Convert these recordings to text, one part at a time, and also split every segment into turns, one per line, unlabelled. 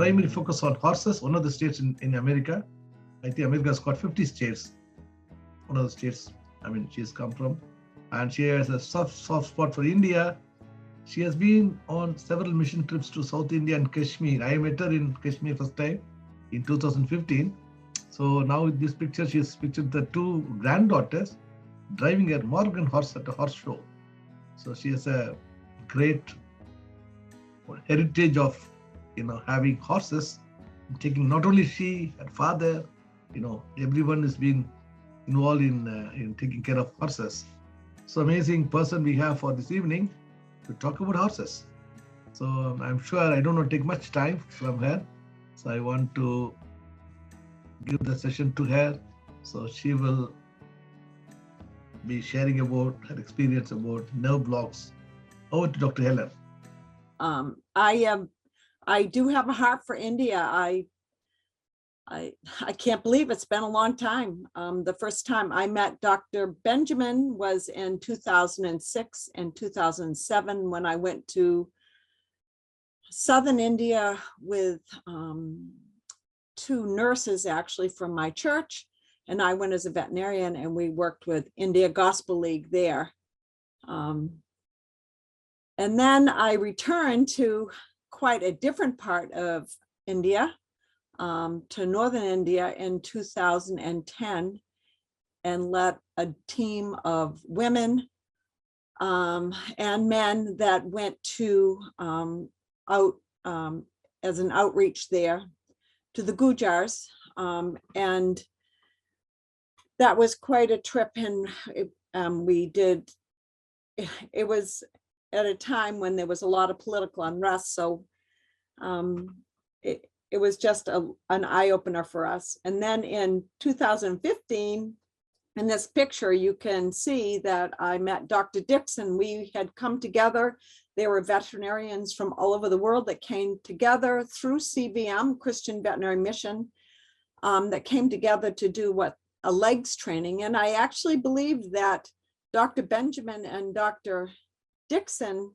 primarily focus on horses. One of the states in America. I think America's got 50 states. One of the states, she's come from. And she has a soft spot for India. She has been on several mission trips to South India and Kashmir. I met her in Kashmir first time in 2015. So now with this picture, she's pictured the two granddaughters driving a Morgan horse at a horse show. So she has a great heritage of, having horses, taking not only she, her father, everyone has been involved in taking care of horses. So amazing person we have for this evening to talk about horses. So I'm sure I don't want to take much time from her. So I want to give the session to her. So she will be sharing about her experience about nerve blocks. Over to Dr. Helen.
I do have a heart for India. I can't believe it's been a long time. The first time I met Dr. Benjamin was in 2006 and 2007 when I went to Southern India with two nurses actually from my church, and I went as a veterinarian, and we worked with India Gospel League there. And then I returned to quite a different part of India, to northern India in 2010, and led a team of women and men that went to as an outreach there to the Gujars, and that was quite a trip. And it was at a time when there was a lot of political unrest, so it was just an eye-opener for us. And then in 2015, in this picture, you can see that I met Dr. Dixon. We had come together. There were veterinarians from all over the world that came together through CVM, Christian Veterinary Mission, that came together to do a legs training. And I actually believe that Dr. Benjamin and Dr. Dixon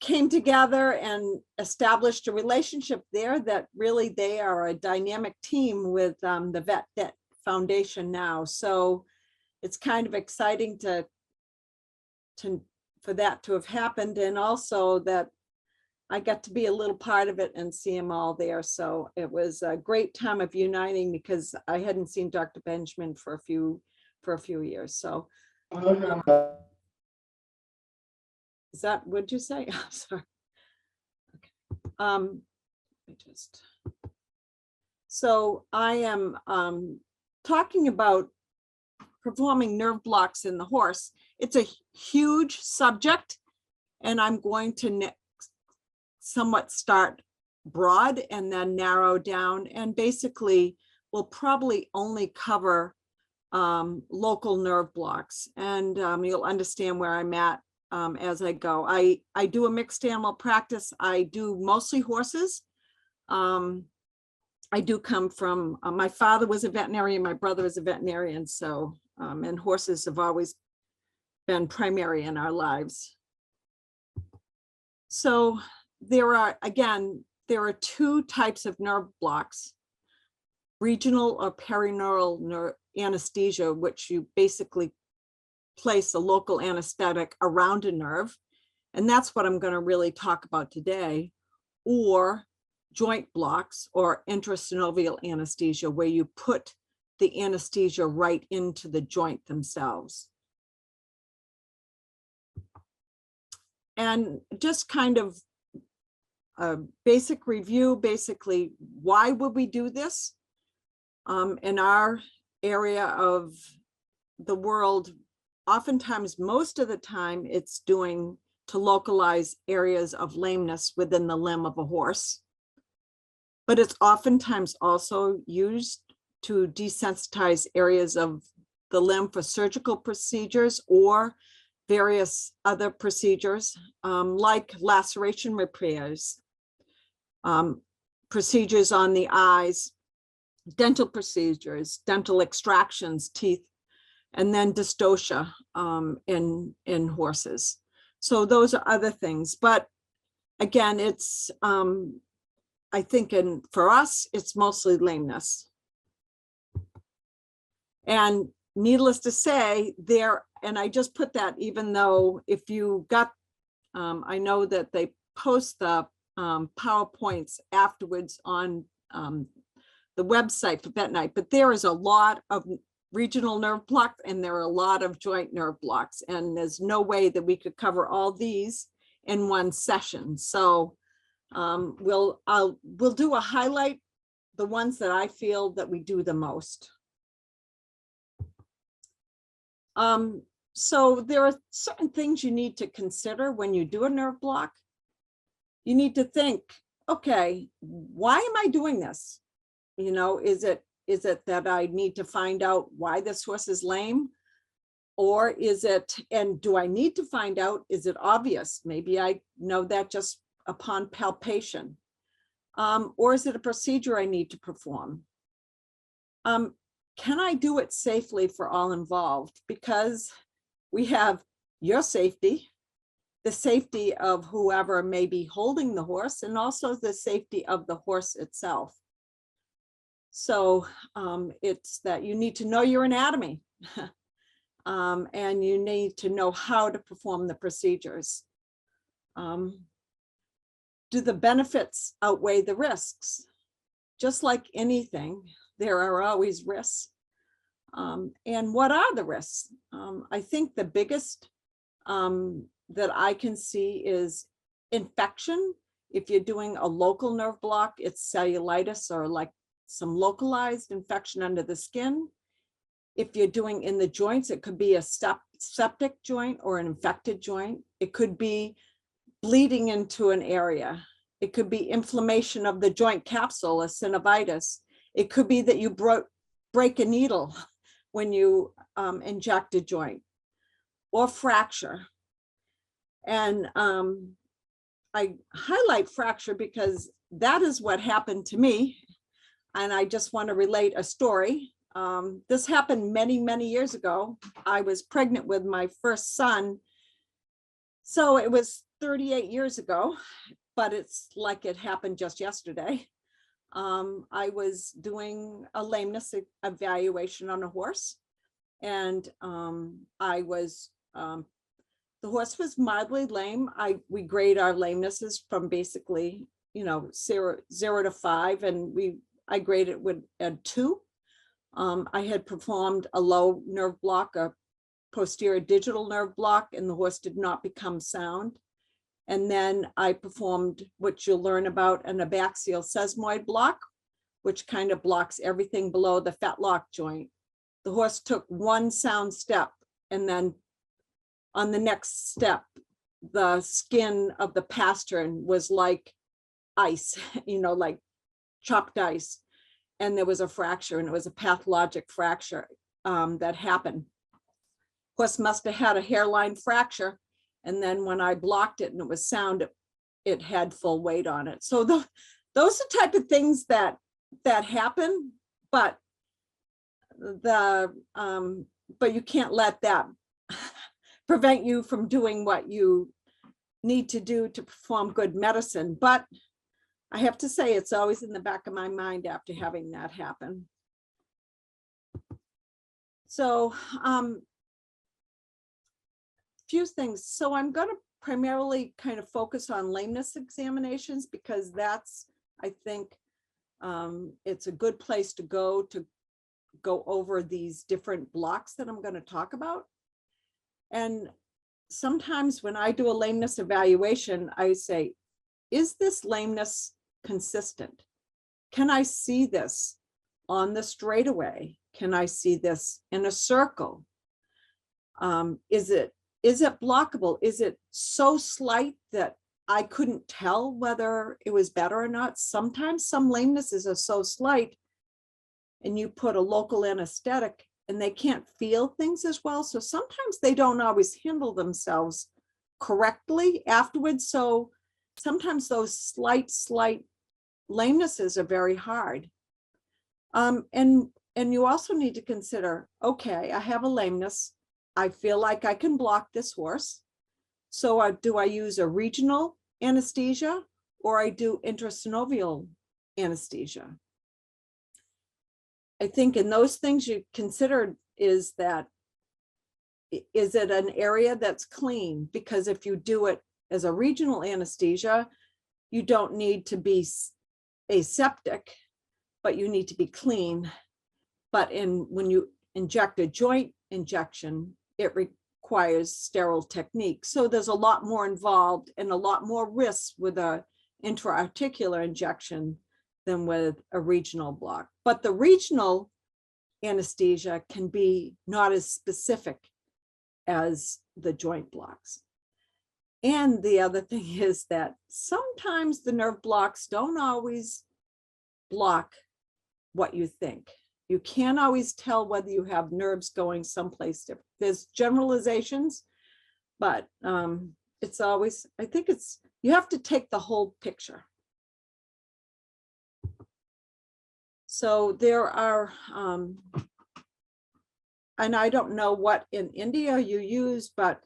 came together and established a relationship there that really they are a dynamic team with the Vet Foundation now. So it's kind of exciting for that to have happened, and also that I got to be a little part of it and see them all there. So it was a great time of uniting because I hadn't seen Dr. Benjamin for a few years. So is that what'd you say? I'm sorry. Okay. So I am talking about performing nerve blocks in the horse. It's a huge subject, and I'm going to somewhat start broad and then narrow down, and basically we'll probably only cover local nerve blocks, and you'll understand where I'm at as I go. I do a mixed animal practice. I do mostly horses. I do come from, my father was a veterinarian, my brother is a veterinarian, so, and horses have always been primary in our lives. So there are two types of nerve blocks: regional or perineural anesthesia, which you basically place a local anesthetic around a nerve. And that's what I'm going to really talk about today. Or joint blocks, or intrasynovial anesthesia, where you put the anesthesia right into the joint themselves. And just kind of a basic review, basically, why would we do this? In our area of the world, oftentimes, most of the time, it's doing to localize areas of lameness within the limb of a horse. But it's oftentimes also used to desensitize areas of the limb for surgical procedures or various other procedures, like laceration repairs, procedures on the eyes, dental procedures, dental extractions, teeth, and then dystocia in horses. So those are other things. But again, it's, I think, and for us, it's mostly lameness. And needless to say, there, and I just put that, even though if you got, I know that they post the PowerPoints afterwards on the website for that night, but there is a lot of regional nerve blocks and there are a lot of joint nerve blocks, and there's no way that we could cover all these in one session. So we'll do a highlight, the ones that I feel that we do the most. So there are certain things you need to consider when you do a nerve block. You need to think, okay, why am I doing this? You know, is it that I need to find out why this horse is lame? Or is it, and do I need to find out, is it obvious? Maybe I know that just upon palpation. Or is it a procedure I need to perform? Can I do it safely for all involved? Because we have your safety, the safety of whoever may be holding the horse, and also the safety of the horse itself. So it's that you need to know your anatomy and you need to know how to perform the procedures. Do the benefits outweigh the risks? Just like anything, there are always risks. And what are the risks? I think the biggest that I can see is infection. If you're doing a local nerve block, it's cellulitis or like some localized infection under the skin. If you're doing in the joints, it could be a septic joint or an infected joint. It could be bleeding into an area. It could be inflammation of the joint capsule, a synovitis. It could be that you break a needle when you inject a joint, or fracture. And I highlight fracture because that is what happened to me. And I just want to relate a story. This happened many, many years ago. I was pregnant with my first son. So it was 38 years ago, but it's like it happened just yesterday. I was doing a lameness evaluation on a horse, and the horse was mildly lame. We grade our lamenesses from basically, you know, 0 to 5, and I graded it with a 2. I had performed a low nerve block, a posterior digital nerve block, and the horse did not become sound. And then I performed what you'll learn about, an abaxial sesamoid block, which kind of blocks everything below the fetlock joint. The horse took one sound step, and then on the next step, the skin of the pastern was like ice, you know, like chopped ice. And there was a fracture, and it was a pathologic fracture that happened. Horse must have had a hairline fracture. And then when I blocked it and it was sound, it had full weight on it. So those are the type of things that happen, but you can't let that prevent you from doing what you need to do to perform good medicine. But I have to say, it's always in the back of my mind after having that happen. So few things. So I'm going to primarily kind of focus on lameness examinations, because that's, I think, it's a good place to go over these different blocks that I'm going to talk about. And sometimes when I do a lameness evaluation, I say, is this lameness consistent? Can I see this on the straightaway? Can I see this in a circle? Is it blockable? Is it so slight that I couldn't tell whether it was better or not? Sometimes some lamenesses are so slight, and you put a local anesthetic and they can't feel things as well. So sometimes they don't always handle themselves correctly afterwards. So sometimes those slight lamenesses are very hard. And you also need to consider, okay, I have a lameness. I feel like I can block this horse. So do I use a regional anesthesia or I do intrasynovial anesthesia. I think in those things you considered is that, is it an area that's clean? Because if you do it as a regional anesthesia, you don't need to be aseptic, but you need to be clean. But when you inject a joint injection, it requires sterile technique. So there's a lot more involved and a lot more risks with a intra-articular injection than with a regional block. But the regional anesthesia can be not as specific as the joint blocks. And the other thing is that sometimes the nerve blocks don't always block what you think. You can't always tell whether you have nerves going someplace different. There's generalizations, but it's always, I think it's, you have to take the whole picture. So there are, and I don't know what in India you use, but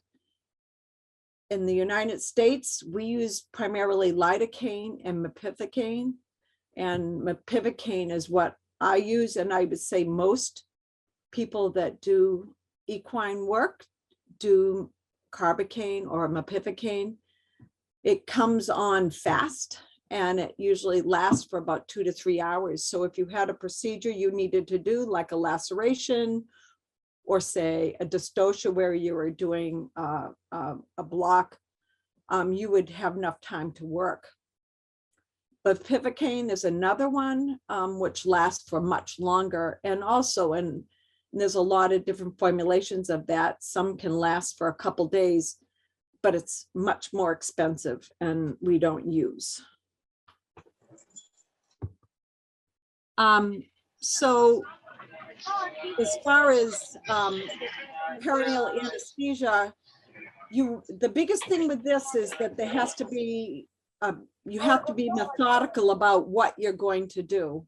in the United States, we use primarily lidocaine and mepivacaine. And mepivacaine is what I use, and I would say most people that do equine work do carbocaine or mepivacaine. It comes on fast and it usually lasts for about 2 to 3 hours. So if you had a procedure you needed to do, like a laceration or say a dystocia where you were doing a block, you would have enough time to work. But mepivacaine is another one which lasts for much longer. And also, and there's a lot of different formulations of that. Some can last for a couple days, but it's much more expensive and we don't use. So as far as perineal anesthesia, the biggest thing with this is that there has to be, you have to be methodical about what you're going to do.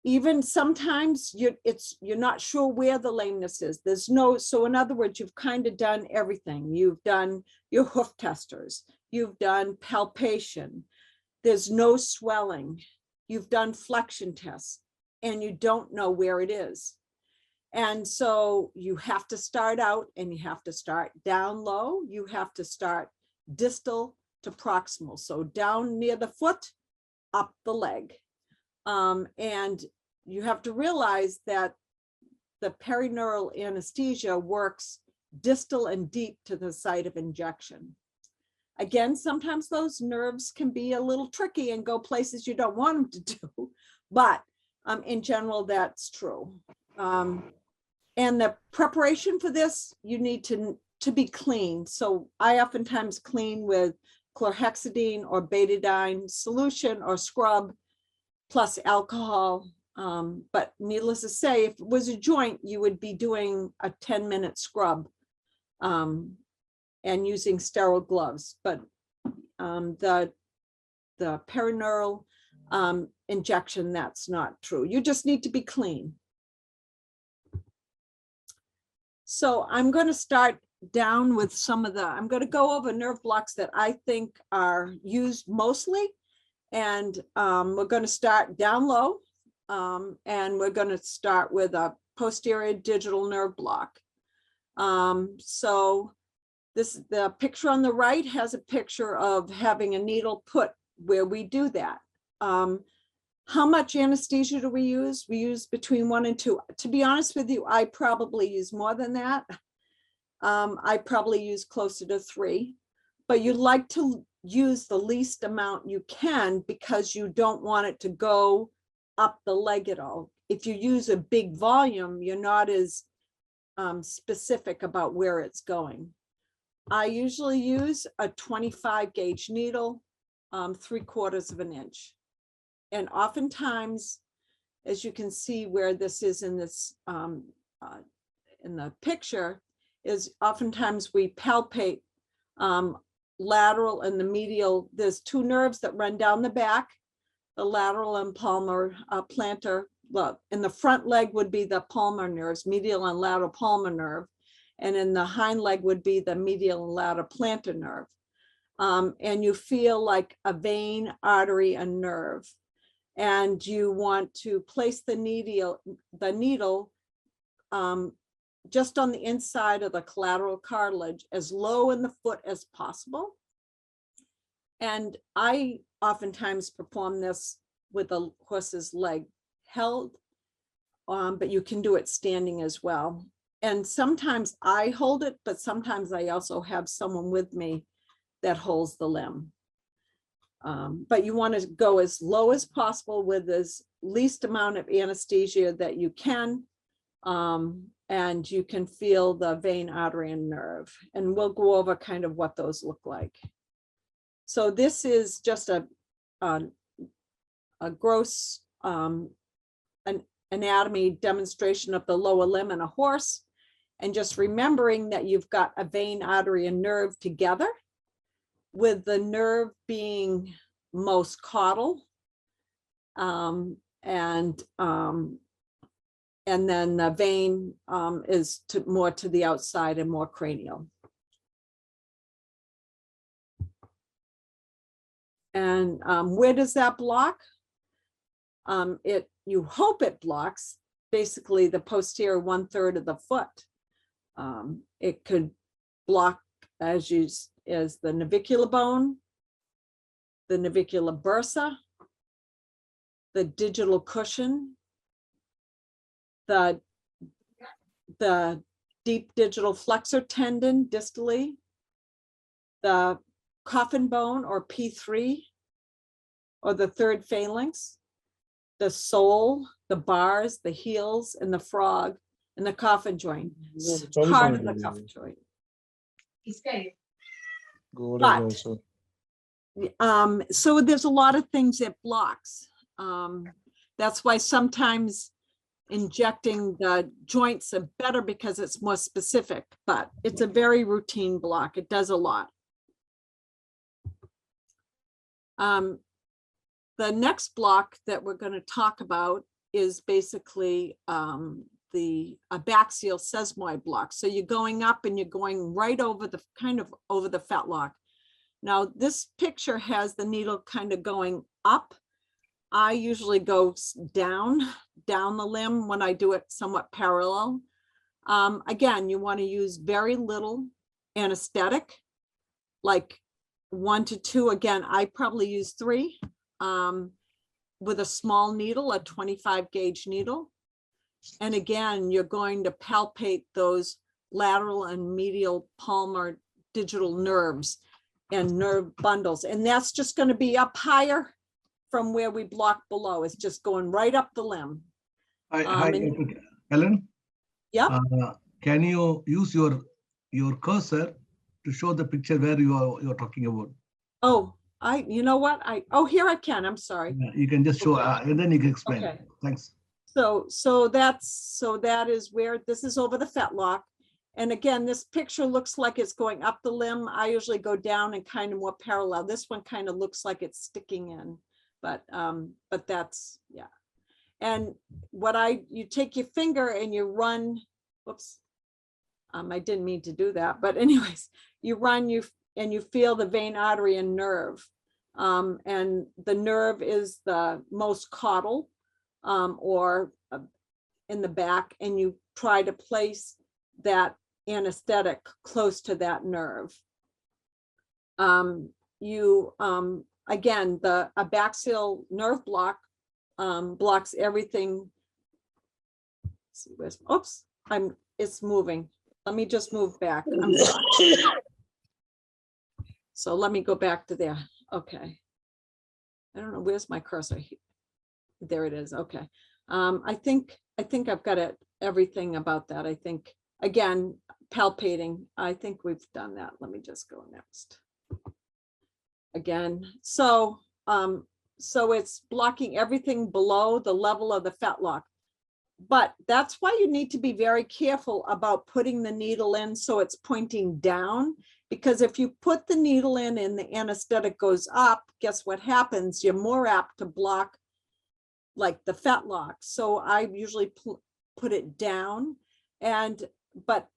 Even sometimes you're not sure where the lameness is. There's no, so in other words, you've kind of done everything. You've done your hoof testers, you've done palpation, there's no swelling, you've done flexion tests, and you don't know where it is. And so you have to start out and you have to start down low. You have to start distal to proximal. So down near the foot, up the leg. And you have to realize that the perineural anesthesia works distal and deep to the site of injection. Again, sometimes those nerves can be a little tricky and go places you don't want them to do, but in general, that's true. And the preparation for this, you need to be clean. So I oftentimes clean with chlorhexidine or betadine solution or scrub plus alcohol. But needless to say, if it was a joint, you would be doing a 10-minute scrub and using sterile gloves. But the perineural injection, that's not true. You just need to be clean. So I'm going to start down with some of I'm going to go over nerve blocks that I think are used mostly. And we're going to start down low. And we're going to start with a posterior digital nerve block. So the picture on the right has a picture of having a needle put where we do that. How much anesthesia do we use? We use between 1 and 2. To be honest with you, I probably use more than that. I probably use closer to 3, but you like to use the least amount you can because you don't want it to go up the leg at all. If you use a big volume, you're not as specific about where it's going. I usually use a 25 gauge needle, 3/4 of an inch. And oftentimes, as you can see where this is in this in the picture, is oftentimes we palpate lateral and the medial. There's 2 nerves that run down the back, the lateral and palmar plantar. Look, in the front leg would be the palmar nerves, medial and lateral palmar nerve. And in the hind leg would be the medial and lateral plantar nerve. and you feel like a vein, artery, and nerve. And you want to place the needle just on the inside of the collateral cartilage, as low in the foot as possible. And I oftentimes perform this with a horse's leg held, but you can do it standing as well. And sometimes I hold it, but sometimes I also have someone with me that holds the limb. But you want to go as low as possible with as least amount of anesthesia that you can. And you can feel the vein, artery, and nerve. And we'll go over kind of what those look like. So this is just a gross an anatomy demonstration of the lower limb in a horse. And just remembering that you've got a vein, artery, and nerve together, with the nerve being most caudal, and then the vein is more to the outside and more cranial. And where does that block? You hope it blocks basically the posterior 1/3 of the foot. It could block as the navicular bone, the navicular bursa, the digital cushion, the deep digital flexor tendon distally, the coffin bone or P3, or the third phalanx, the sole, the bars, the heels, and the frog, and the coffin joint, part of the coffin joint. But, so there's a lot of things it blocks. That's why sometimes injecting the joints are better because it's more specific, but it's a very routine block. It does a lot. The next block that we're going to talk about is basically the abaxial sesamoid block. So you're going up and you're going right over the over the fetlock. Now this picture has the needle kind of going up. I usually go down the limb when I do it somewhat parallel. Again, you want to use very little anesthetic, like 1 to 2. Again, I probably use 3 with a small needle, a 25 gauge needle. And again, you're going to palpate those lateral and medial palmar digital nerves and nerve bundles. And that's just going to be up higher from where we block below. It's just going right up the limb.
Hi, Helen.
Yeah.
Can you use your cursor to show the picture where you're talking about? Oh,
you know what? Here I can. I'm sorry.
Yeah, you can just show, and then you can explain.
Okay.
Thanks.
So that is where this is over the fetlock. And again, this picture looks like it's going up the limb. I usually go down and kind of more parallel. This one kind of looks like it's sticking in, but that's, yeah. And you take your finger and you run, whoops. I didn't mean to do that, but anyways, you run, and you feel the vein, artery, and nerve. And the nerve is the most caudal, or in the back, and you try to place that anesthetic close to that nerve. Again, the abaxial nerve block blocks everything. Let's see, oops, it's moving. Let me just move back. I'm sorry. So let me go back to there. Okay. I don't know, where's my cursor? There it is. Okay. I think I've got everything about that. I think, again, palpating, I think we've done that. Let me just go next. Again, so it's blocking everything below the level of the fetlock. But that's why you need to be very careful about putting the needle in so it's pointing down, because if you put the needle in and the anesthetic goes up, guess what happens? You're more apt to block like the fetlock. So I usually put it down, but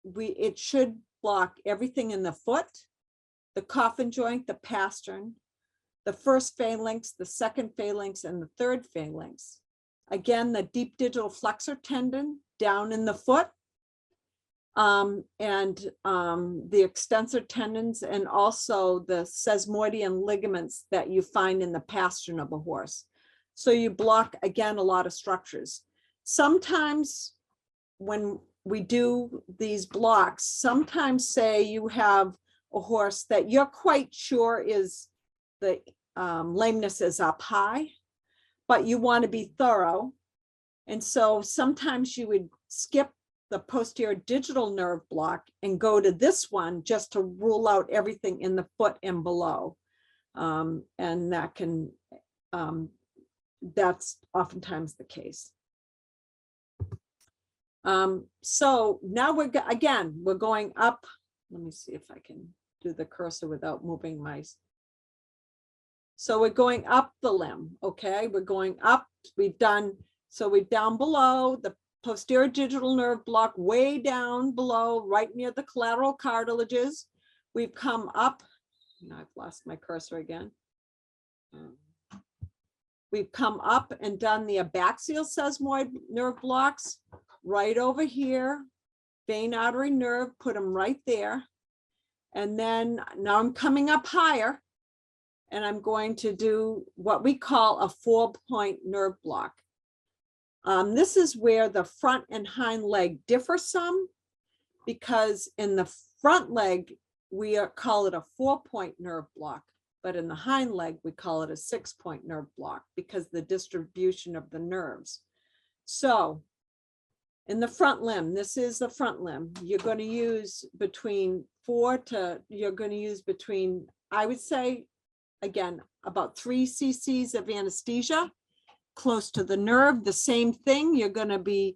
it should block everything in the foot, the coffin joint, the pastern, the first phalanx, the second phalanx, and the third phalanx. Again, the deep digital flexor tendon down in the foot, the extensor tendons, and also the sesamoidian ligaments that you find in the pastern of a horse. So you block, again, a lot of structures. Sometimes when we do these blocks, sometimes say you have a horse that you're quite sure is the lameness is up high, but you want to be thorough. And so sometimes you would skip the posterior digital nerve block and go to this one just to rule out everything in the foot and below. And that can, that's oftentimes the case. So now we're going up. Let me see if I can do the cursor without moving my. So we're going up the limb. Okay, we're going up. We're down below the posterior digital nerve block, way down below, right near the collateral cartilages. We've come up. Now I've lost my cursor again. We've come up and done the abaxial sesamoid nerve blocks right over here. Vein, artery, nerve, put them right there. And then now I'm coming up higher, and I'm going to do what we call a 4-point nerve block. This is where the front and hind leg differ some, because in the front leg, we call it a 4-point nerve block, but in the hind leg, we call it a 6-point nerve block because the distribution of the nerves. So in the front limb, this is the front limb, you're going to use between I would say, again, about 3 cc's of anesthesia close to the nerve. The same thing, you're going to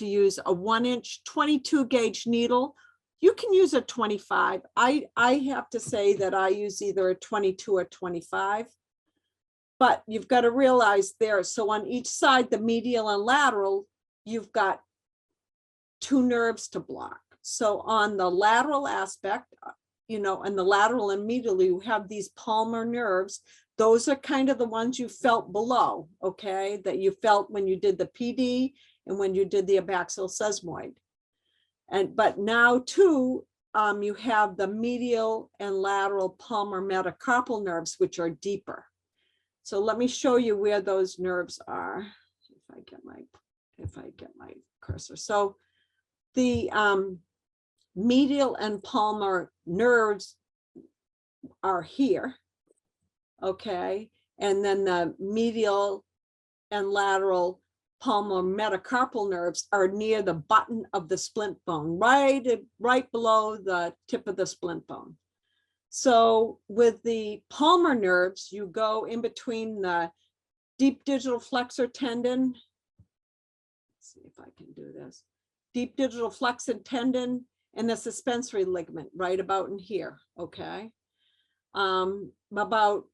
use a 1-inch 22 gauge needle. You can use a 25. I have to say that I use either a 22 or 25, but you've got to realize there, so on each side, the medial and lateral, you've got 2 nerves to block. So on the lateral aspect, and the lateral and medial, you have these palmar nerves. Those are kind of the ones you felt below, okay, that you felt when you did the PD and when you did the abaxial sesamoid. But now too, you have the medial and lateral palmar metacarpal nerves, which are deeper. So let me show you where those nerves are. If I get my cursor. So the medial and palmar nerves are here. Okay, and then the medial and lateral palmar metacarpal nerves are near the button of the splint bone, right below the tip of the splint bone. So with the palmar nerves, you go in between the deep digital flexor tendon. Let's see if I can do this. Deep digital flexor tendon and the suspensory ligament right about in here, okay? About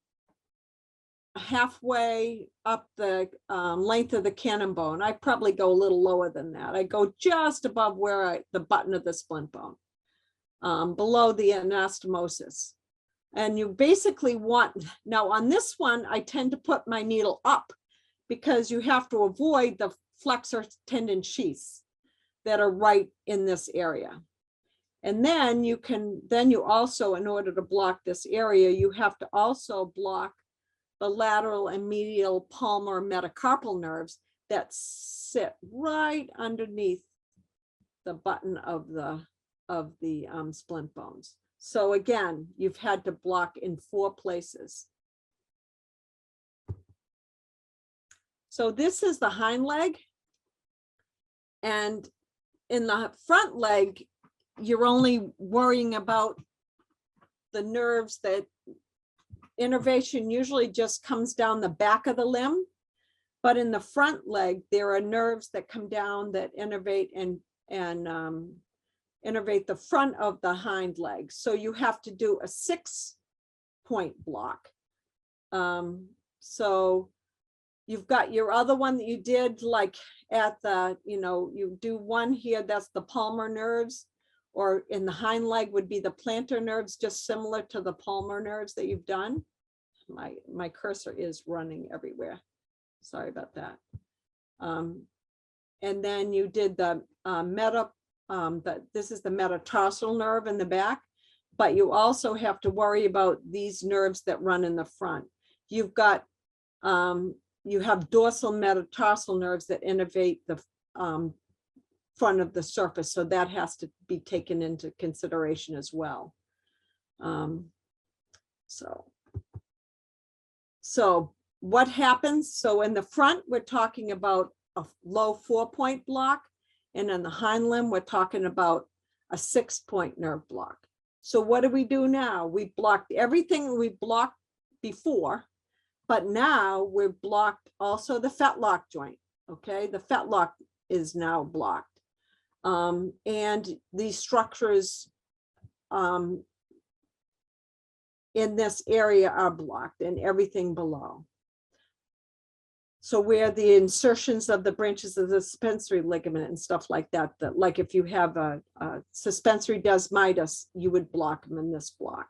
halfway up the length of the cannon bone. I probably go a little lower than that. I go just above where the button of the splint bone, below the anastomosis. And you basically want, now on this one, I tend to put my needle up because you have to avoid the flexor tendon sheaths that are right in this area. And then you also, in order to block this area, you have to also block the lateral and medial palmar metacarpal nerves that sit right underneath the button of the splint bones. So again, you've had to block in 4 places. So this is the hind leg. And in the front leg, you're only worrying about the nerves that innervation usually just comes down the back of the limb. But in the front leg, there are nerves that come down that innervate and innervate the front of the hind leg. So you have to do a 6-point block. So you've got your other one that you did like at the, you do one here, that's the palmar nerves. or in the hind leg would be the plantar nerves, just similar to the palmar nerves that you've done. My cursor is running everywhere. Sorry about that. And then you did the this is the metatarsal nerve in the back, but you also have to worry about these nerves that run in the front. You've got, you have dorsal metatarsal nerves that innervate the front of the surface. So that has to be taken into consideration as well. So what happens? So in the front, we're talking about a low 4-point block. And in the hind limb, we're talking about a 6-point nerve block. So what do we do now? We blocked everything we blocked before, but now we're blocked also the fetlock joint. Okay, the fetlock is now blocked. And these structures in this area are blocked, and everything below. So where the insertions of the branches of the suspensory ligament and stuff like that, like if you have a suspensory desmitis, you would block them in this block.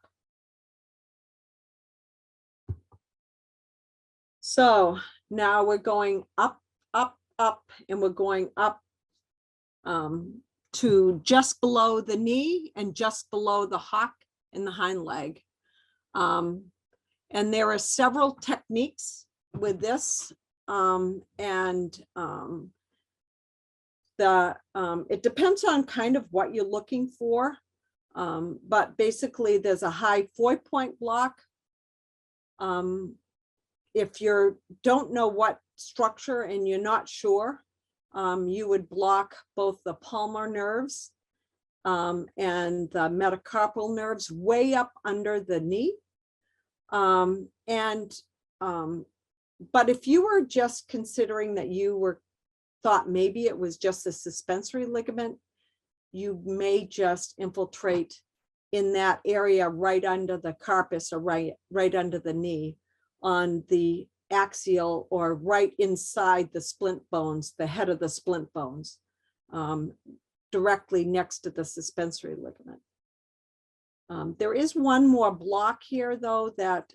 So now we're going up, up, up, and we're going up to just below the knee and just below the hock in the hind leg. And there are several techniques with this. It depends on kind of what you're looking for. But basically there's a high 4-point block. If you don't know what structure and you're not sure, you would block both the palmar nerves and the metacarpal nerves way up under the knee. But if you were just considering that you thought maybe it was just a suspensory ligament, you may just infiltrate in that area right under the carpus or right under the knee on the axial or right inside the splint bones, the head of the splint bones, directly next to the suspensory ligament. There is one more block here though that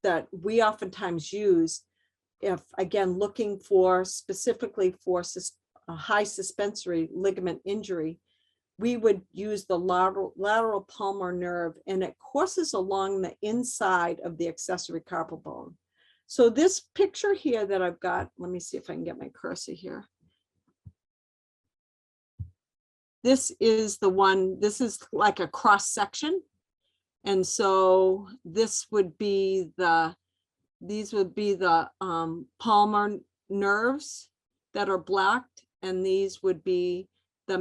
that we oftentimes use if, again, looking for specifically for a high suspensory ligament injury, we would use the lateral palmar nerve, and it courses along the inside of the accessory carpal bone. So this picture here that I've got, let me see if I can get my cursor here. This is the one, this is like a cross section. And so this would be these would be the palmar nerves that are blocked, and these would be the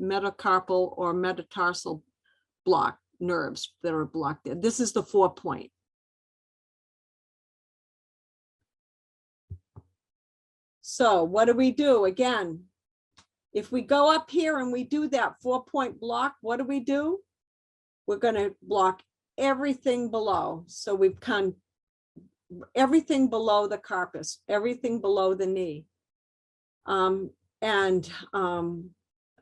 metacarpal or metatarsal block nerves that are blocked there. This is the 4-point. So what do we do? Again, if we go up here and we do that 4-point block, what do? We're going to block everything below. So we've come everything below the carpus, everything below the knee.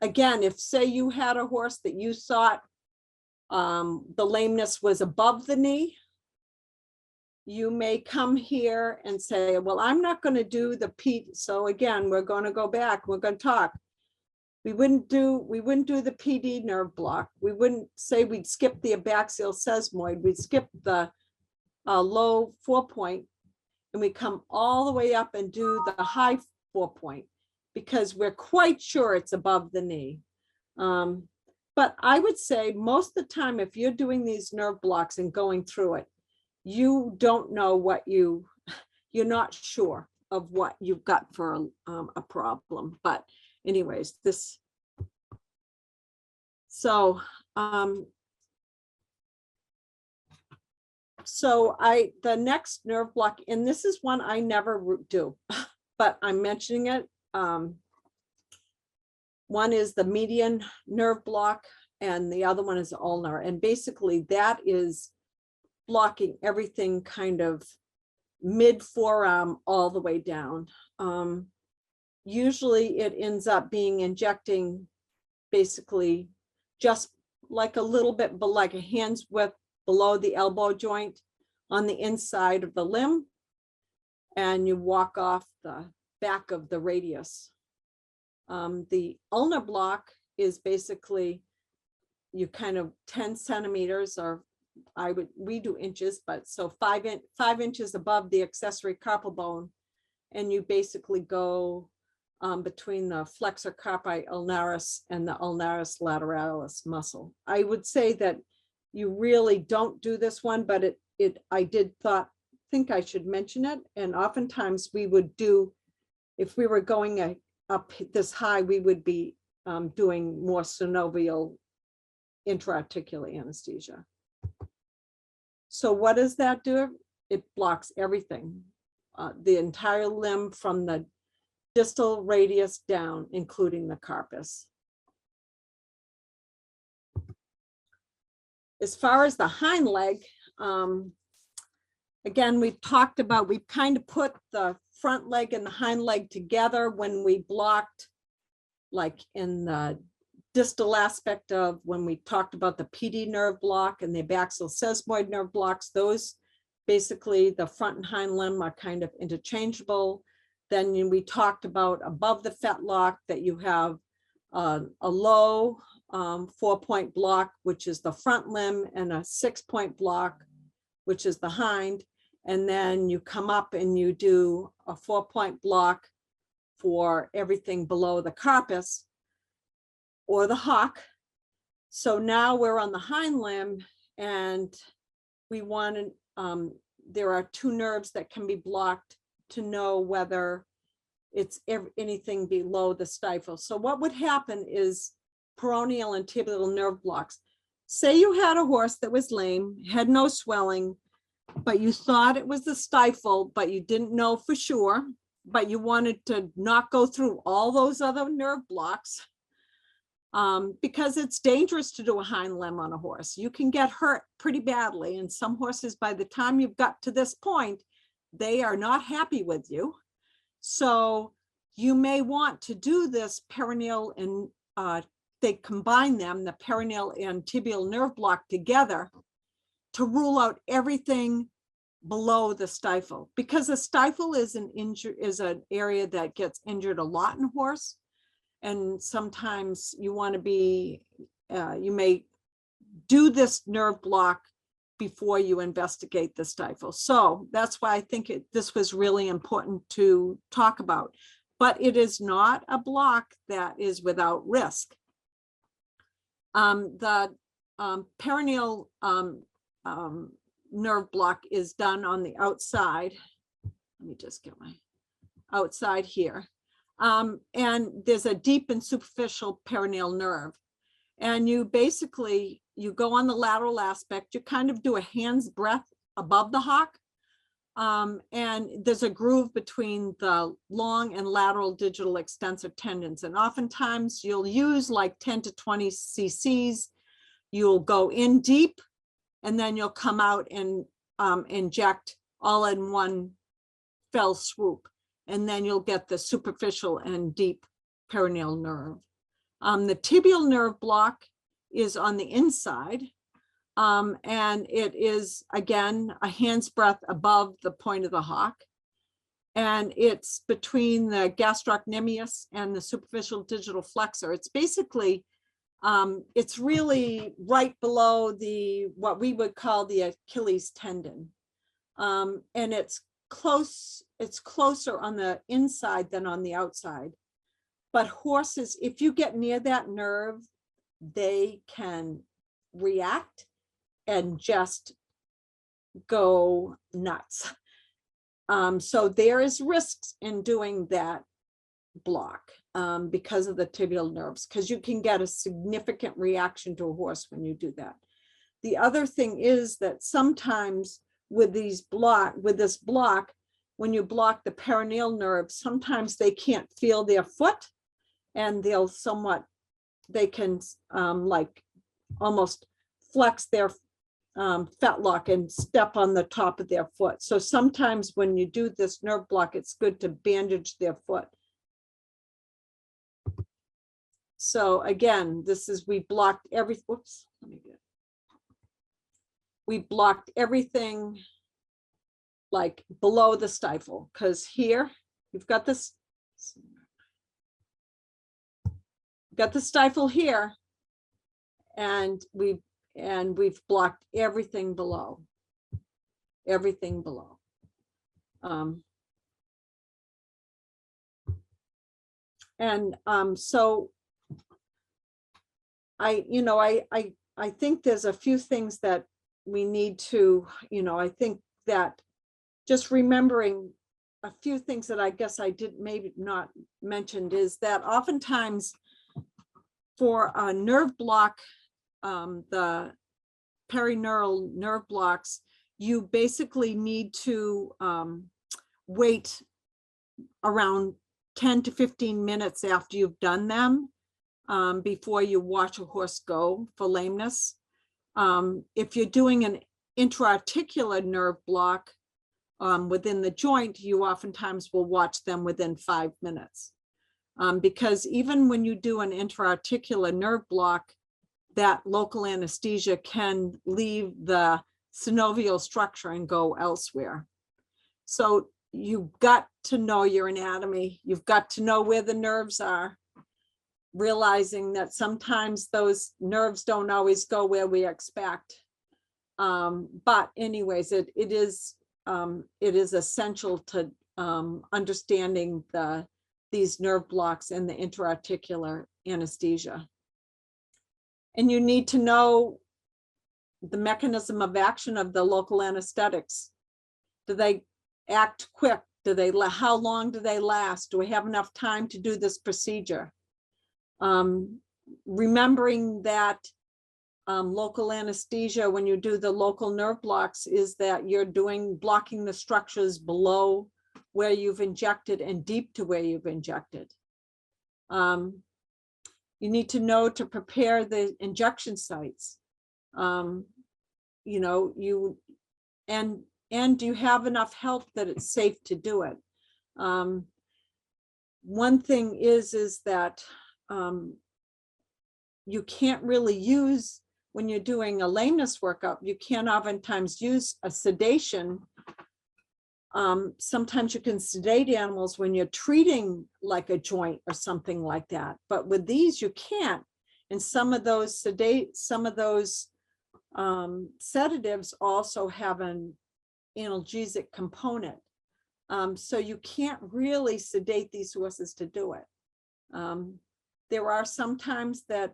Again, if say you had a horse that you thought the lameness was above the knee, you may come here and say, well, I'm not going to do the PD. So again, we're going to go back. We're going to talk. We wouldn't do the PD nerve block. We wouldn't say we'd skip the abaxial sesamoid. We'd skip the low 4-point, and we come all the way up and do the high 4-point because we're quite sure it's above the knee. But I would say most of the time, if you're doing these nerve blocks and going through it, you don't know what you're not sure of what you've got for a problem. But anyways, the next nerve block, and this is one I never do, but I'm mentioning it. One is the median nerve block, and the other one is ulnar. And basically that is blocking everything kind of mid forearm all the way down. usually it ends up being injecting basically just like a little bit, but like a hand's width below the elbow joint on the inside of the limb. And you walk off the back of the radius. The ulnar block is basically you kind of 10 centimeters, or we do inches, but so 5 inches above the accessory carpal bone. And you basically go between the flexor carpi ulnaris and the ulnaris lateralis muscle. I would say that you really don't do this one, but I think I should mention it. And oftentimes we would do, if we were going up this high, we would be doing more synovial intra-articular anesthesia. So what does that do? It blocks everything, the entire limb from the distal radius down, including the carpus. As far as the hind leg, again, we've kind of put the front leg and the hind leg together when we blocked, like in the distal aspect of when we talked about the PD nerve block and the abaxial sesamoid nerve blocks. Those basically, the front and hind limb are kind of interchangeable. Then we talked about above the fetlock that you have a low 4-point block, which is the front limb, and a 6-point block, which is the hind. And then you come up and you do a 4-point block for everything below the carpus or the hock. So now we're on the hind limb, and we want to, there are 2 nerves that can be blocked to know whether it's anything below the stifle. So what would happen is peroneal and tibial nerve blocks. Say you had a horse that was lame, had no swelling, but you thought it was the stifle, but you didn't know for sure, but you wanted to not go through all those other nerve blocks because it's dangerous to do a hind limb on a horse. You can get hurt pretty badly. And some horses, by the time you've got to this point, they are not happy with you. So you may want to do this peroneal and they combine them, the peroneal and tibial nerve block together to rule out everything below the stifle, because the stifle is an area that gets injured a lot in horse. And sometimes you want to be, you may do this nerve block before you investigate the stifle. So that's why I think this was really important to talk about, but it is not a block that is without risk. The peroneal nerve block is done on the outside. Let me just get my outside here. And there's a deep and superficial peroneal nerve. And you basically, you go on the lateral aspect, you kind of do a hand's breadth above the hock. And there's a groove between the long and lateral digital extensor tendons. And oftentimes you'll use like 10 to 20 cc's. You'll go in deep, and then you'll come out and inject all in one fell swoop. And then you'll get the superficial and deep peroneal nerve. The tibial nerve block is on the inside. And it is, again, a hand's breadth above the point of the hock. And it's between the gastrocnemius and the superficial digital flexor. It's basically, it's really right below what we would call the Achilles tendon. And it's closer on the inside than on the outside. But horses, if you get near that nerve, they can react and just go nuts. So there is risks in doing that block because of the tibial nerves, because you can get a significant reaction to a horse when you do that. The other thing is that sometimes with this block, when you block the peroneal nerve, sometimes they can't feel their foot, and they can like almost flex their fetlock and step on the top of their foot. So sometimes when you do this nerve block, it's good to bandage their foot So again, this is, we blocked every, whoops, let me get, we blocked everything like below the stifle, because here you've got this, got the stifle here, and we've blocked everything below, everything below. So I think there's a few things that we need to, I think that just remembering a few things that I guess I did maybe not mentioned is that oftentimes for a nerve block, the perineural nerve blocks, you basically need to wait around 10 to 15 minutes after you've done them before you watch a horse go for lameness. If you're doing an intra-articular nerve block within the joint, you oftentimes will watch them within 5 minutes. Because even when you do an intra-articular nerve block, that local anesthesia can leave the synovial structure and go elsewhere. So you've got to know your anatomy. You've got to know where the nerves are, realizing that sometimes those nerves don't always go where we expect. But anyways, it is essential to understanding these nerve blocks and the intra-articular anesthesia. And you need to know the mechanism of action of the local anesthetics. Do they act quick? How long do they last? Do we have enough time to do this procedure? Remembering that local anesthesia, when you do the local nerve blocks, is that you're blocking the structures below where you've injected and deep to where you've injected. You need to know to prepare the injection sites. And do you have enough help that it's safe to do it? One thing is that you can't really use, when you're doing a lameness workup, you can't oftentimes use a sedation. Sometimes you can sedate animals when you're treating like a joint or something like that, but with these you can't. And some of those sedatives also have an analgesic component. So you can't really sedate these horses to do it. There are some times that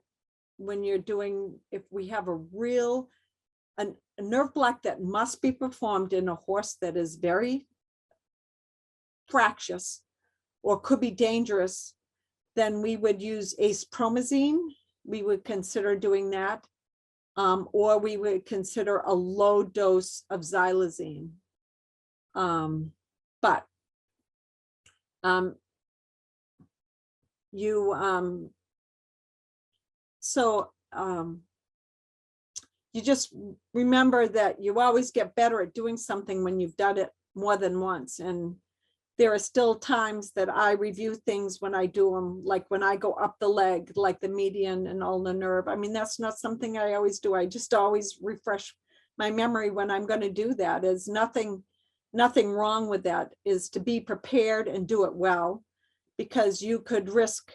when you're doing, if we have a nerve block that must be performed in a horse that is very fractious or could be dangerous, then we would use acepromazine. We would consider doing that. Or we would consider a low dose of xylazine. You just remember that you always get better at doing something when you've done it more than once. And there are still times that I review things when I do them, like when I go up the leg, like the median and ulnar nerve. I mean, that's not something I always do. I just always refresh my memory when I'm going to do that. There's nothing wrong with that, is to be prepared and do it well, because you could risk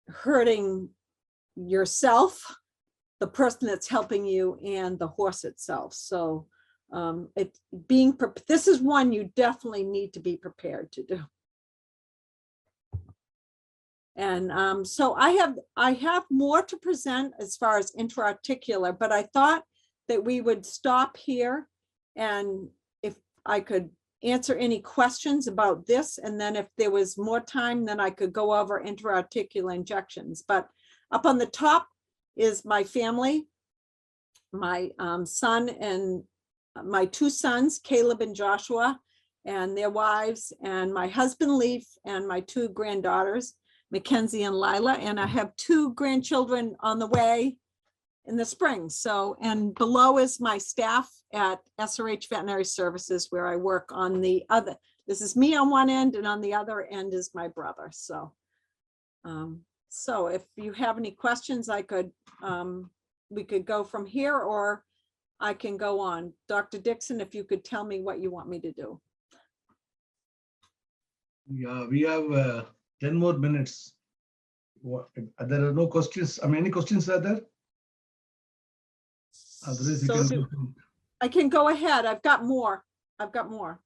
hurting yourself, the person that's helping you, and the horse itself. So this is one you definitely need to be prepared to do. And so I have more to present as far as intra-articular, but I thought that we would stop here, and if I could answer any questions about this, and then if there was more time, then I could go over intra-articular injections. But up on the top is my family, my son and my two sons, Caleb and Joshua, and their wives, and my husband Leaf, and my two granddaughters, Mackenzie and Lila, and I have two grandchildren on the way in the spring. So, and below is my staff at SRH Veterinary Services, where I work on the other. This is me on one end, and on the other end is my brother. So So if you have any questions, I could, we could go from here, or I can go on. Dr. Dixon, if you could tell me what you want me to do.
Yeah, we have 10 more minutes. There are no questions. I mean, any questions are there? Otherwise, we
So
can
do,
go to-
I can go ahead. I've got more. I've got more.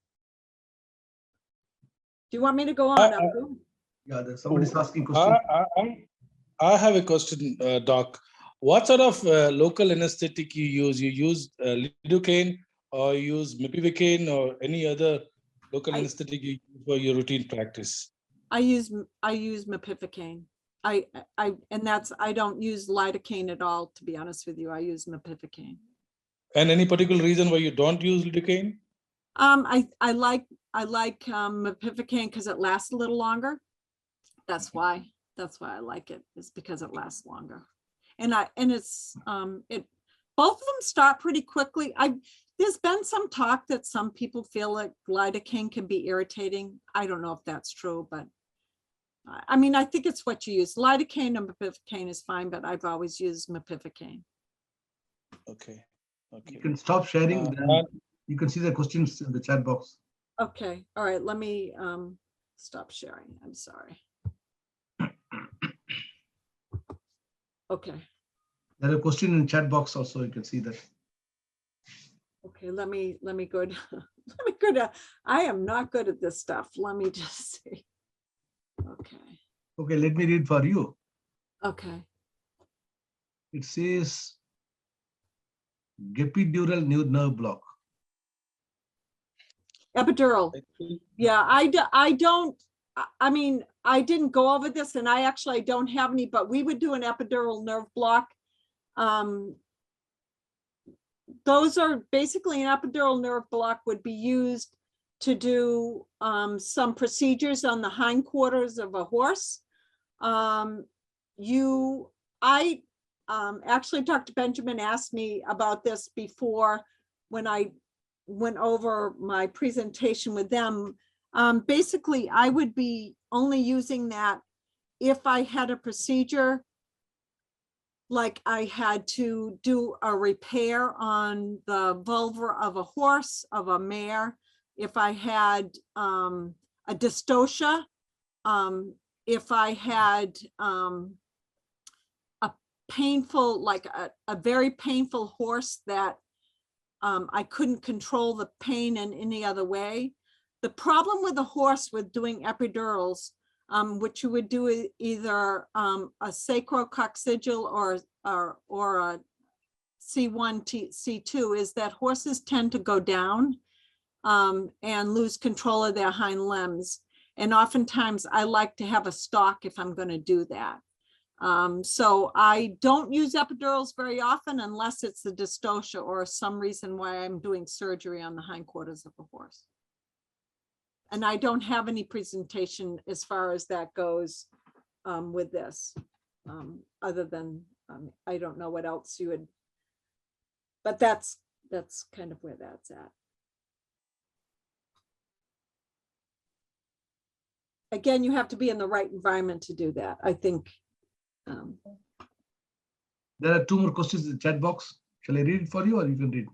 Do you want me to go on? Abdul?
Yeah, there's somebody's asking questions.
I have a question, Doc. What sort of local anesthetic you use? You use lidocaine or you use mepivacaine or any other local anesthetic you use for your routine practice?
I use mepivacaine. I don't use lidocaine at all, to be honest with you. I use mepivacaine.
And any particular reason why you don't use lidocaine?
I like mepivacaine because it lasts a little longer. That's why I like it, is because it lasts longer. And it's both of them start pretty quickly. There's been some talk that some people feel like lidocaine can be irritating. I don't know if that's true, but I mean, I think it's what you use. Lidocaine and mepivacaine is fine, but I've always used mepivacaine.
Okay.
You can stop sharing. Then you can see the questions in the chat box.
Okay. All right. Let me stop sharing. I'm sorry. Okay.
There are questions in chat box also. You can see that.
Okay. Let me go to, let me go to, I am not good at this stuff. Let me just see. Okay.
Okay, let me read for you.
Okay.
It says epidural nerve block.
Epidural. Yeah, I mean, I didn't go over this, and I don't have any, but we would do an epidural nerve block. Those are basically, an epidural nerve block would be used to do some procedures on the hindquarters of a horse. Actually, Dr. Benjamin asked me about this before when I went over my presentation with them. Basically, I would be only using that if I had a procedure, like I had to do a repair on the vulva of a horse, of a mare, if I had a dystocia, if I had a painful, like a very painful horse that I couldn't control the pain in any other way. The problem with a horse with doing epidurals, which you would do either a sacrococcygeal or a C1, C2, is that horses tend to go down and lose control of their hind limbs. And oftentimes I like to have a stock if I'm going to do that. So I don't use epidurals very often unless it's the dystocia or some reason why I'm doing surgery on the hindquarters of a horse. And I don't have any presentation as far as that goes with this, other than I don't know what else you would, but that's kind of where that's at. Again, you have to be in the right environment to do that, I think.
There are two more questions in the chat box. Shall I read it for you, or you can read?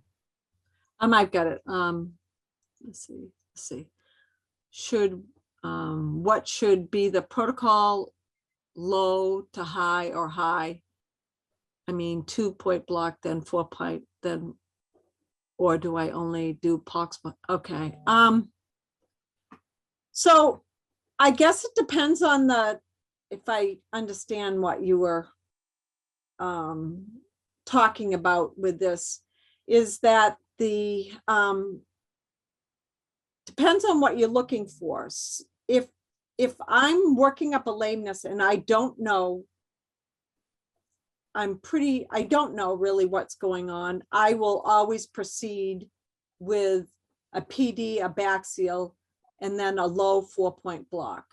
I've got it. Let's see. What should be the protocol, low to high or high? I mean, 2-point block, then 4-point, then, or do I only do Proximal? Okay. So I guess it depends on if I understand what you were talking about with this, is that the depends on what you're looking for. If I'm working up a lameness and I don't know, I don't know really what's going on, I will always proceed with a PD, a baxial, and then a low 4-point block.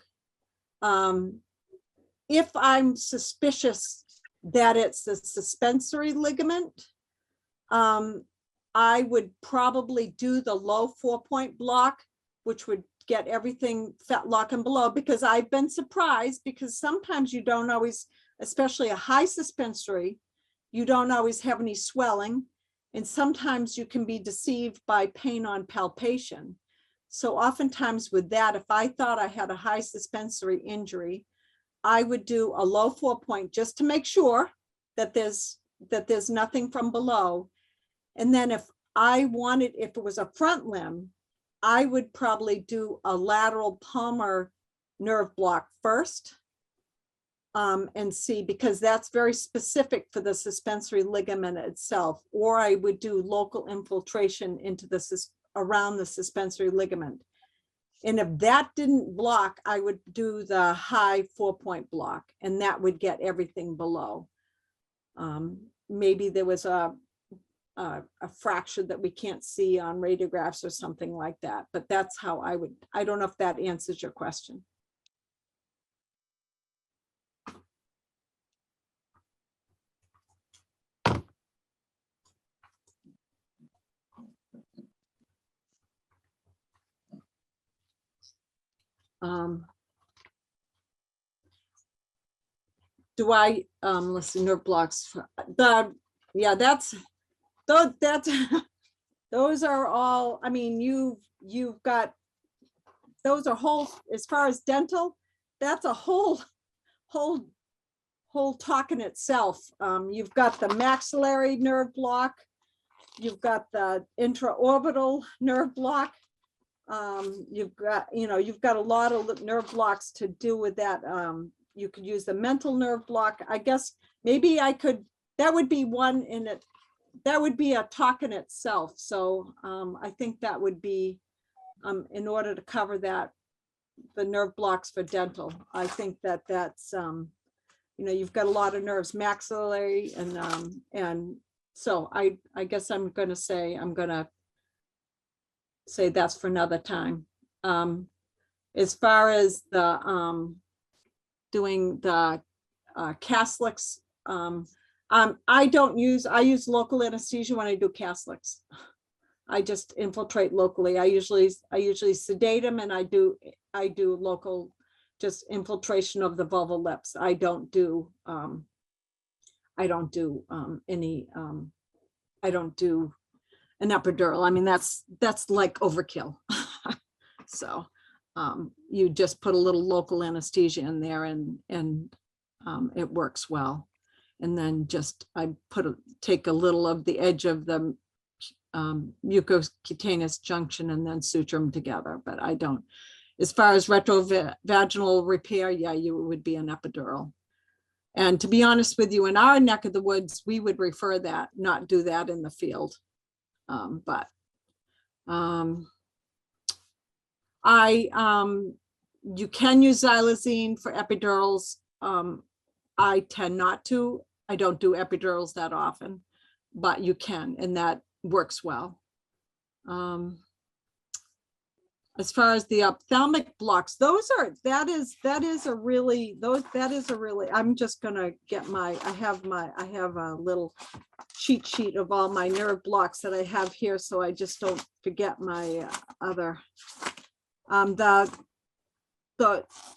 If I'm suspicious that it's the suspensory ligament, I would probably do the low 4-point block, which would get everything fetlock and below, because I've been surprised, because sometimes you don't always, especially a high suspensory, you don't always have any swelling. And sometimes you can be deceived by pain on palpation. So oftentimes with that, if I thought I had a high suspensory injury, I would do a low 4-point just to make sure that there's nothing from below. And then if it was a front limb, I would probably do a lateral palmar nerve block first, and see, because that's very specific for the suspensory ligament itself. Or I would do local infiltration into around the suspensory ligament. And if that didn't block, I would do the high 4-point block, and that would get everything below. Maybe there was a fracture that we can't see on radiographs or something like that, but that's how I don't know if that answers your question. Let's see, nerve blocks, those are all, I mean, you've got, those are whole, as far as dental, that's a whole talk in itself. You've got the maxillary nerve block, you've got the intraorbital nerve block. You've got a lot of nerve blocks to do with that. You could use the mental nerve block. I guess maybe that would be one in it. That would be a talk in itself. So I think that would be, in order to cover that, the nerve blocks for dental. I think that's, you've got a lot of nerves, maxillary, and so I guess I'm going to say that's for another time. As far as the doing the Caslics, I use local anesthesia when I do Caslics. I just infiltrate locally. I usually sedate them, and I do local, just infiltration of the vulval lips. I don't do an epidural. I mean, that's like overkill. So you just put a little local anesthesia in there, and it works well. And then just take a little of the edge of the mucocutaneous junction and then suture them together. But I don't. As far as retrovaginal repair, yeah, you would be an epidural. And to be honest with you, in our neck of the woods, we would refer that, not do that in the field. You can use xylazine for epidurals. I tend not to. I don't do epidurals that often, but you can, and that works well. As far as the ophthalmic blocks, that is a really, I'm just gonna get I have a little cheat sheet of all my nerve blocks that I have here, so I just don't forget my other.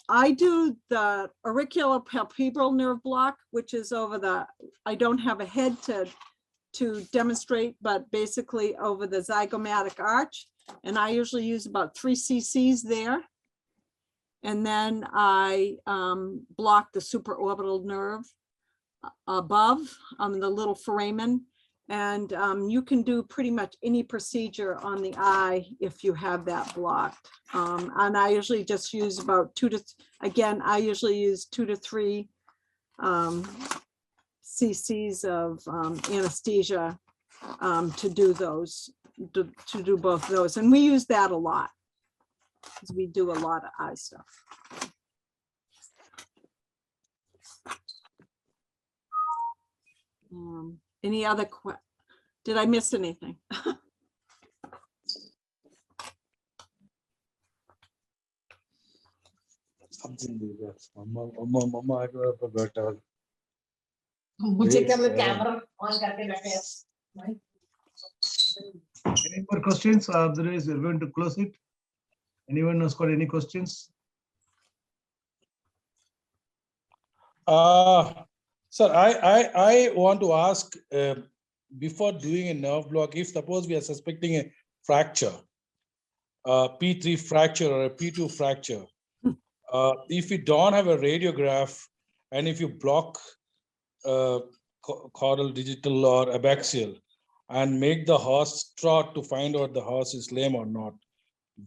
I do the auriculopalpebral nerve block, which is over I don't have a head to demonstrate, but basically over the zygomatic arch. And I usually use about 3 cc's there. And then I block the supraorbital nerve above the little foramen. And you can do pretty much any procedure on the eye if you have that blocked. And I usually just use about 2 to 3 cc's of anesthesia to do those, to do both those. And we use that a lot because we do a lot of eye stuff. Any other questions? Did I miss anything?
Any more questions? Otherwise, we're going to close it. Anyone has got any questions?
Sir, I want to ask, before doing a nerve block, if suppose we are suspecting a fracture, P3 fracture or a P2 fracture, if you don't have a radiograph and if you block caudal, digital or abaxial and make the horse trot to find out the horse is lame or not,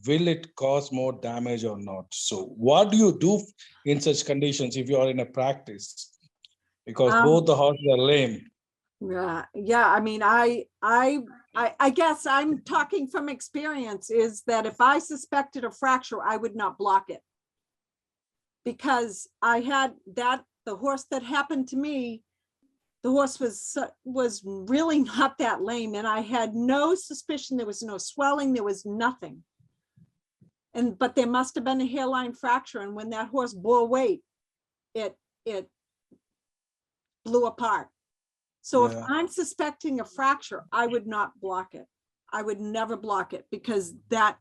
will it cause more damage or not? So what do you do in such conditions if you are in a practice? Because both the horses are lame.
Yeah. I mean, I guess I'm talking from experience is that if I suspected a fracture, I would not block it. Because I had the horse that happened to me, the horse was really not that lame, and I had no suspicion. There was no swelling, there was nothing. But there must have been a hairline fracture, and when that horse bore weight, it blew apart. So if I'm suspecting a fracture, I would not block it. I would never block it because that,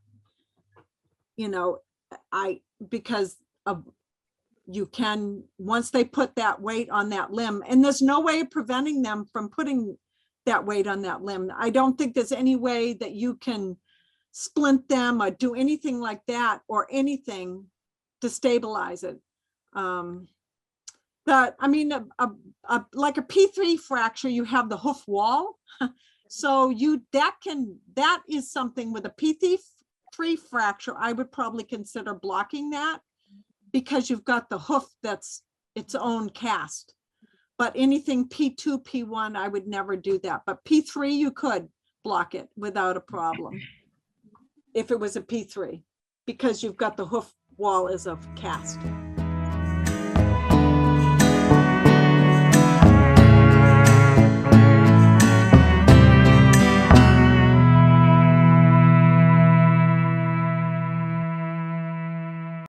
because of you can, once they put that weight on that limb, and there's no way of preventing them from putting that weight on that limb. I don't think there's any way that you can splint them or do anything like that or anything to stabilize it. But I mean, like a P3 fracture, you have the hoof wall. So that is something with a P3 fracture, I would probably consider blocking that because you've got the hoof that's its own cast. But anything P2, P1, I would never do that. But P3, you could block it without a problem if it was a P3, because you've got the hoof wall as a cast.